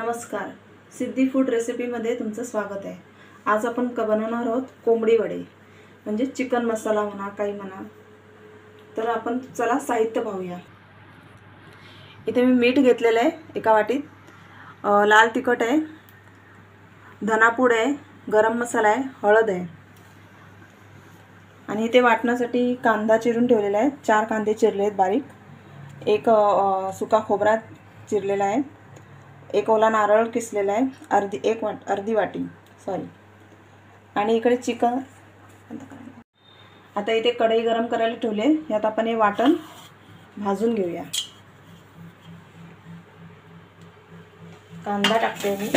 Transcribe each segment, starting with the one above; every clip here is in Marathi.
नमस्कार, सिद्धी फूड रेसिपीमध्ये तुमचं स्वागत आहे। आज आपण बनवणार आहोत कोंबडी वडे, म्हणजे चिकन मसाला म्हणा काही म्हणा। तर आपण चला साहित्य पाहूया। इथे मी मीठ घेतलेलं आहे एका वाटीत, लाल तिखट आहे, धनापूड आहे, गरम मसाला आहे, हळद आहे। आणि इथे वाटण्यासाठी कांदा चिरून ठेवलेला आहे, 4 कांदे चिरले आहेत बारीक, एक सुका खोबरा चिरलेला आहे, एक ओला नारळ किसलेला आहे, अर्धी वाटी सॉरी। आणि इकडे चिकन। आता इथे कढई गरम करायला ठेवले, यात आपण हे वाटण भाजून घेऊया। कांदा टाकते मी,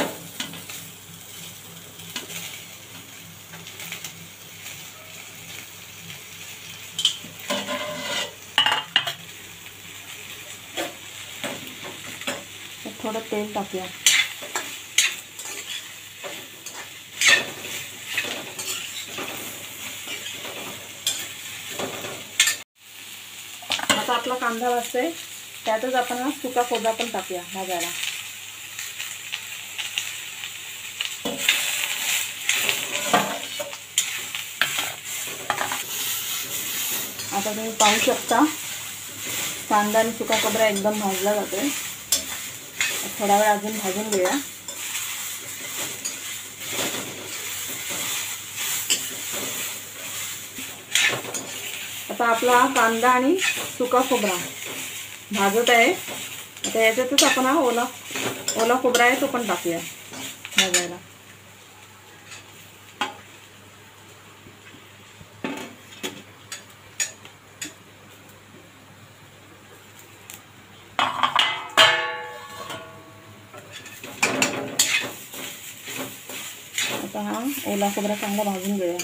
थोडं तेल टाकूया। आता आपला कांदा भाजतोय, त्यातच आपण सुका खोबरा पण टाकूया भाजायला। आता तुम्ही पाहू शकता कांदा आणि सुका खोबरा एकदम भाजला जातोय। थोडा वेळ अजून भाजून घेऊया। आता आपला कांदा आणि सुका खोबरा भाजत आहे। आता याच्यातच आपण ओला खोबरा आहे तो पण टाकूया भाजायला। आता हा ओला खोबरा चांगला भाजून घेऊया।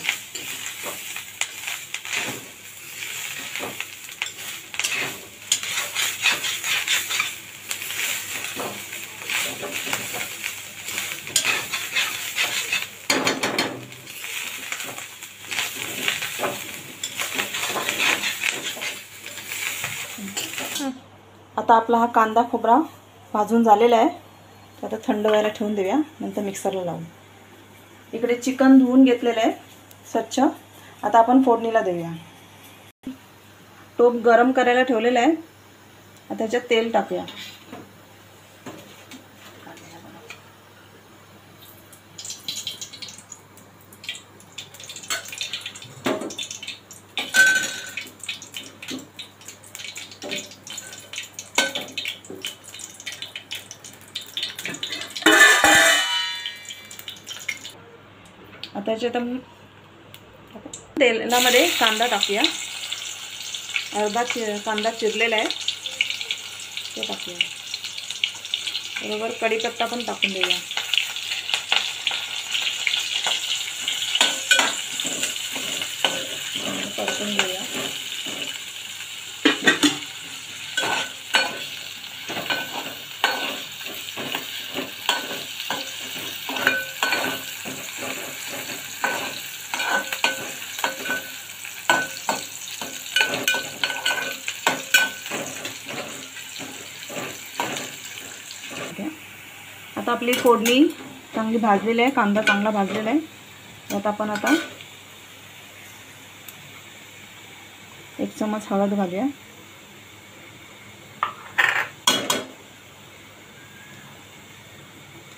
आता आपला हा कांदा खोबरा भाजून झालेला आहे, आता थंड व्हायला ठेवून देऊया, नंतर मिक्सरला लावू। इकडे चिकन धुवून घेतलेलं आहे स्वच्छ, आता आपण फोडणीला देऊया। टोप गरम करायला ठेवलेला आहे, आता त्याच्यात तेल टाकूया। आता त्याच्यात तेलामध्ये कांदा टाकूया, अर्धा कांदा चिरलेला आहे तो टाकूया, बरोबर कढीपत्ता पण टाकून देऊया। परतून घेऊया। आता आपली फोडणी चांगली भाजलेली आहे, कांदा चांगला भाजलेला आहे। यात आपण आता 1 चमच हळद घालूया,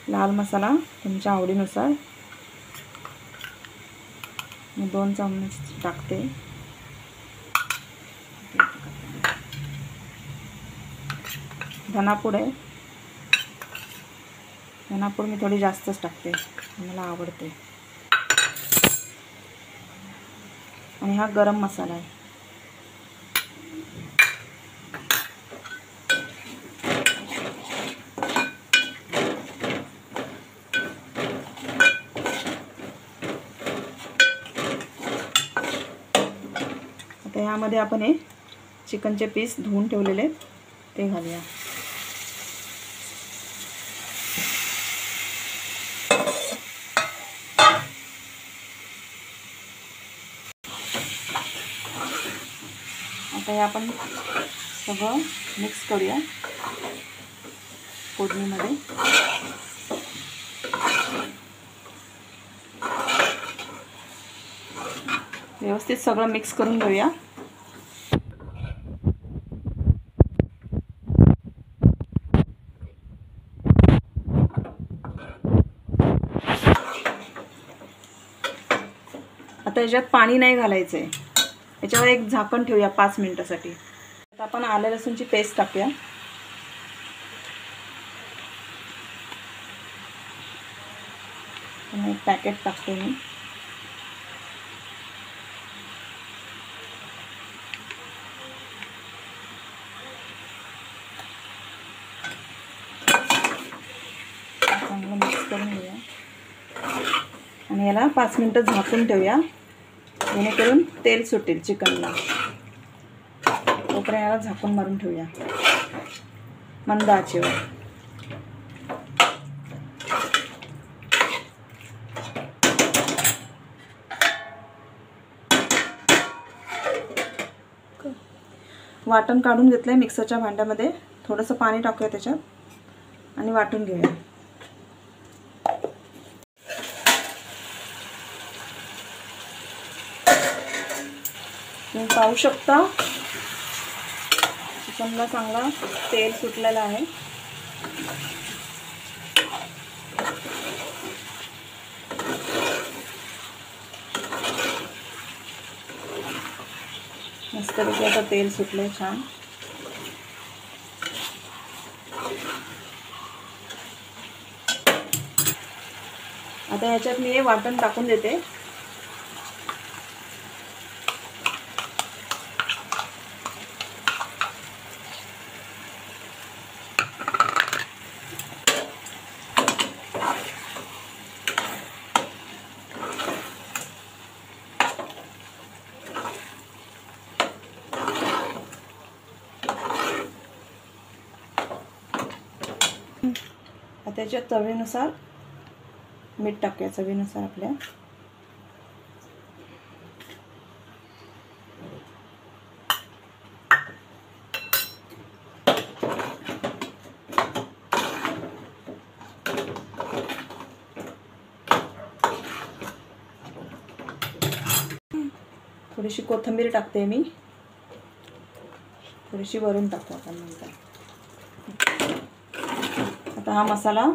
लाल मसाला तुमच्या आवडीनुसार 2 चमच टाकते, धनापूड आहे, धनापूड मी थोडी जास्तच टाकते, मला आवडते। आणि हा गरम मसाला आहे। आता यामध्ये आपण हे चिकनचे पीस धुवून ठेवलेले ते घालूया। आता हे आपण सगळं मिक्स करूया फोडणीमध्ये। व्यवस्थित सगळं मिक्स करून घेऊया. आता याच्यात पाणी नाही घालायचं आहे. याच्यावर एक झाकण ठेवूया 5 मिनिटासाठी. आता आपण आलं लसूणची पेस्ट टाकूया. एक पॅकेट टाकते मी. चांगलं मिक्स करून घेऊया आणि याला 5 मिनिटं झाकून ठेवूया, जेणेकरून तेल सुटेल चिकनला. तोपर्यंत याला झाकून मारून ठेवूया मंद आचेवर. वाटण काढून घेतलंय मिक्सरच्या भांड्यामध्ये. थोडंसं पाणी टाकूया त्याच्यात आणि वाटून घेऊया. तुम्ही पाहू शकता चिकनला चांगला तेल सुटलेलं आहे. मस्तपैकी आता तेल सुटलंय छान. आता ह्याच्यात मी हे वाटण टाकून देते. त्याच्या चवीनुसार मीठ टाकूया, चवीनुसार आपल्या. थोडीशी कोथिंबीर टाकते मी. थोडीशी वरून टाकतो आपण नंतर. आता हा मसाला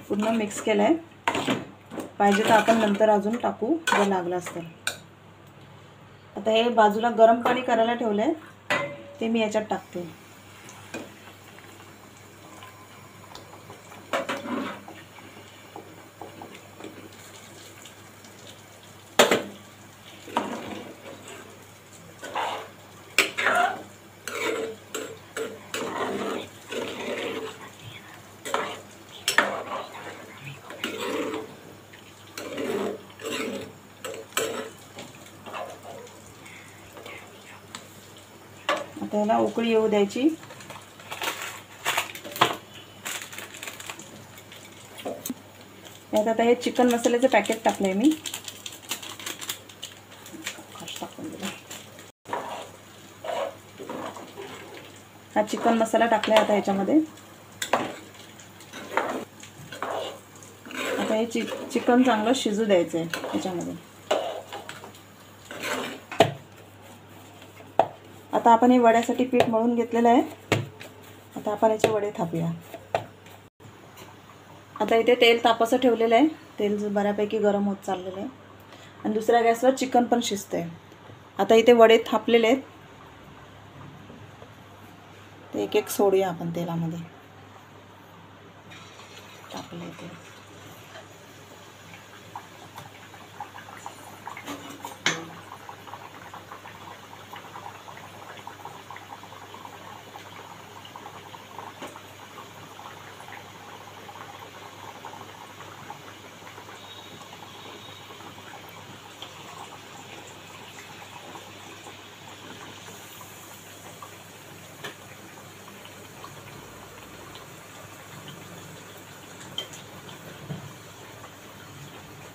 पूर्ण मिक्स केलाय. पाहिजे तर आपण नंतर अजून टाकू जर लागलं असेल. आता हे बाजूला गरम पाणी करायला ठेवलंय, ते मी याच्यात टाकते. आता याला उकळी येऊ द्यायची. यात आता हे चिकन मसाल्याचं पॅकेट टाकलंय मी. हा चिकन मसाला टाकलाय आता याच्यामध्ये. आता हे चिकन चांगलं शिजू द्यायचं आहे याच्यामध्ये. आता आपण हे वड्यासाठी पीठ मळून घेतलेलं आहे. आता आपण याचे वडे थापूया. आता इथे तेल तापाचं ठेवलेलं आहे. तेल बऱ्यापैकी गरम होत चाललेलं आहे आणि दुसऱ्या गॅसवर चिकन पण शिजतंय. आता इथे वडे थापलेले आहेत, ते एक एक सोडूया आपण तेलामध्ये. टाकले ते.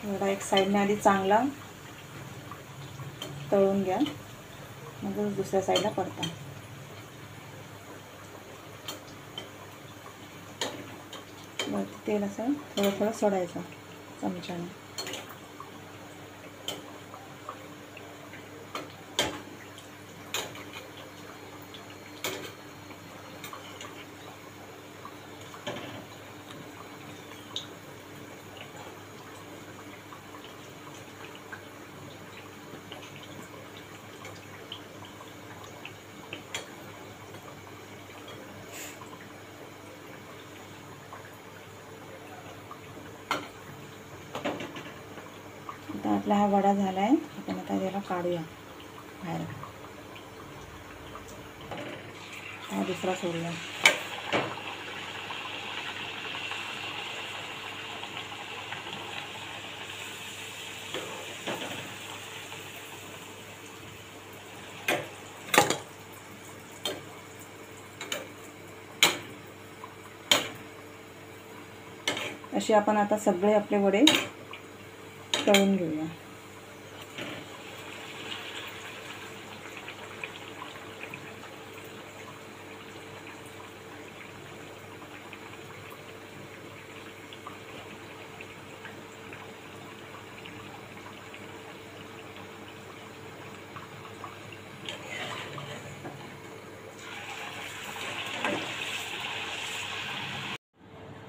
थोडा एक साईडने आधी चांगला तळून घ्या, मग दुसऱ्या साईडला परता. तेल असं थोडं थोडं सोडायचं चमच्याने. आपला हा वडा झाला आहे. आपण आता याला काढूया बाहेर. हा दुसरा सोडूया. असे आपण आता सगळे आपले वडे तळून घेऊया.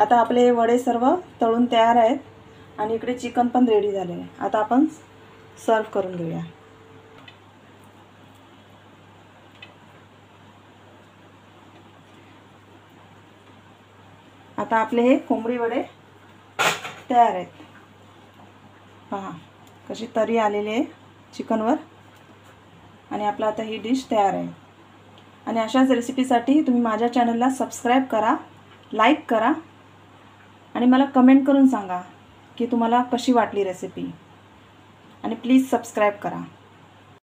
आता आपले वडे सर्व तळून तयार आहेत आणि इकडे चिकन पण रेडी झाले आहे. आता आपण सर्व करून घेऊया. आता आपले हे कोंबडी वडे तयार आहेत. पहा कशी तरी आलेली आहे चिकनवर. आणि आपला आता ही डिश तयार आहे. आणि अशाच रेसिपीसाठी तुम्ही माझ्या चॅनलला सबस्क्राईब करा, लाईक करा आणि मला कमेंट करून सांगा की तुम्हाला कशी वाटली रेसिपी. आणि प्लीज सबस्क्राईब करा.